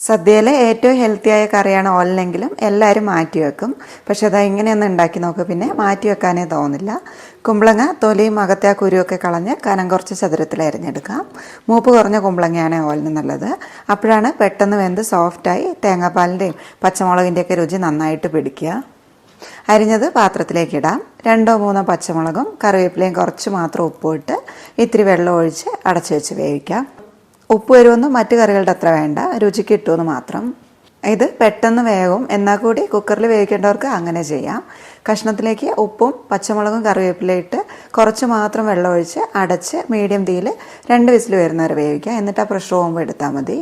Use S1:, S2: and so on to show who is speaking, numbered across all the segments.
S1: സദ്യയിലെ ഏറ്റവും ഹെൽത്തിയായ കറിയാണ് ഓലനെങ്കിലും എല്ലാവരും മാറ്റി വെക്കും. പക്ഷെ അത് ഇങ്ങനെയൊന്ന് ഉണ്ടാക്കി നോക്കും, പിന്നെ മാറ്റി വെക്കാനേ തോന്നില്ല. കുമ്പളങ്ങ തൊലിയും അകത്തെ ആ കുരുവൊക്കെ കളഞ്ഞ് കനം കുറച്ച് ചതുരത്തിൽ അരിഞ്ഞെടുക്കാം. മൂപ്പ് കുറഞ്ഞ കുമ്പളങ്ങയാണ് ഓലിന് നല്ലത്. അപ്പോഴാണ് പെട്ടെന്ന് വെന്ത് സോഫ്റ്റായി തേങ്ങാപ്പാലിൻ്റെയും പച്ചമുളകിൻ്റെയൊക്കെ രുചി നന്നായിട്ട് പിടിക്കുക. അരിഞ്ഞത് പാത്രത്തിലേക്ക് ഇടാം. 2-3 പച്ചമുളകും കറിവേപ്പിലയും കുറച്ച് മാത്രം ഉപ്പും ഇട്ട് ഇത്തിരി വെള്ളം ഒഴിച്ച് അടച്ചു വെച്ച് വേവിക്കാം. ഉപ്പ് വരുമൊന്നും മറ്റു കറികളുടെ അത്ര വേണ്ട, രുചിക്ക് കിട്ടുമെന്ന് മാത്രം. ഇത് പെട്ടെന്ന് വേവും. എന്നാൽ കൂടി കുക്കറിൽ വേവിക്കേണ്ടവർക്ക് അങ്ങനെ ചെയ്യാം. കഷ്ണത്തിലേക്ക് ഉപ്പും പച്ചമുളകും കറിവേപ്പിലയും ഇട്ട് കുറച്ച് മാത്രം വെള്ളം ഒഴിച്ച് അടച്ച് മീഡിയം തീയിൽ 2 വിസിൽ വരുന്നവരെ വേവിക്കാം. എന്നിട്ട് ആ പ്രഷർ പോകുമ്പോൾ എടുത്താൽ മതി.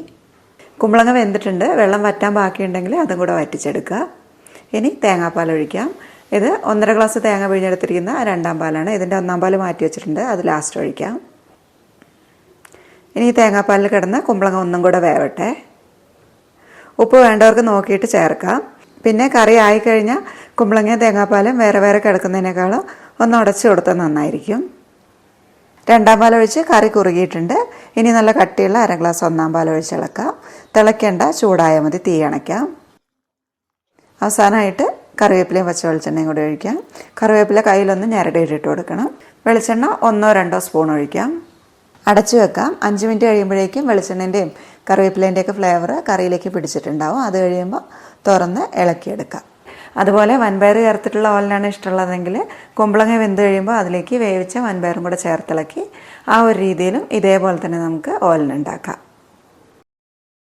S1: കുമ്പളങ്ങ വെന്തിട്ടുണ്ട്. വെള്ളം വറ്റാൻ ബാക്കിയുണ്ടെങ്കിൽ അതും കൂടെ വറ്റിച്ചെടുക്കുക. ഇനി തേങ്ങാപ്പാൽ ഒഴിക്കാം. ഇത് 1.5 ഗ്ലാസ് തേങ്ങ പിഴിഞ്ഞെടുത്തിരിക്കുന്ന 2ാം പാലാണ്. ഇതിൻ്റെ 1ാം പാൽ മാറ്റി വെച്ചിട്ടുണ്ട്, അത് ലാസ്റ്റ് ഒഴിക്കാം. ഇനി തേങ്ങാപ്പാലിൽ കിടന്ന് കുമ്പളങ്ങ ഒന്നും കൂടെ വേവട്ടെ. ഉപ്പ് വേണ്ടവർക്ക് നോക്കിയിട്ട് ചേർക്കാം. പിന്നെ കറി ആയിക്കഴിഞ്ഞാൽ കുമ്പളങ്ങയും തേങ്ങാപ്പാലും വേറെ വേറെ കിടക്കുന്നതിനേക്കാളും ഒന്ന് ഉടച്ചു കൊടുത്താൽ നന്നായിരിക്കും. 2ാം പാൽ ഒഴിച്ച് കറി കുറുകിയിട്ടുണ്ട്. ഇനി നല്ല കട്ടിയുള്ള 1/2 ഗ്ലാസ് 1ാം പാൽ ഒഴിച്ച് ഇളക്കാം. തിളയ്ക്കേണ്ട, ചൂടായാൽ മതി. തീ അണയ്ക്കാം. അവസാനമായിട്ട് കറിവേപ്പിലയും പച്ച വെളിച്ചെണ്ണയും കൂടി ഒഴിക്കാം. കറിവേപ്പില കയ്യിലൊന്ന് ഞെരടിയിട്ടിട്ട് കൊടുക്കണം. വെളിച്ചെണ്ണ 1-2 സ്പൂൺ ഒഴിക്കാം. അടച്ചു വെക്കാം. 5 മിനിറ്റ് കഴിയുമ്പോഴേക്കും വെളിച്ചെണ്ണൻ്റെയും കറിവേപ്പിലേൻ്റെയൊക്കെ ഫ്ലേവർ കറിയിലേക്ക് പിടിച്ചിട്ടുണ്ടാവും. അത് കഴിയുമ്പോൾ തുറന്ന് ഇളക്കിയെടുക്കാം. അതുപോലെ വൻപയർ ചേർത്തിട്ടുള്ള ഓലനാണ് ഇഷ്ടമുള്ളതെങ്കിൽ കുമ്പളങ്ങ വെന്ത് കഴിയുമ്പോൾ അതിലേക്ക് വേവിച്ച വൻപയറും കൂടെ ചേർത്തിളക്കി ആ ഒരു രീതിയിലും ഇതേപോലെ തന്നെ നമുക്ക് ഓലനുണ്ടാക്കാം.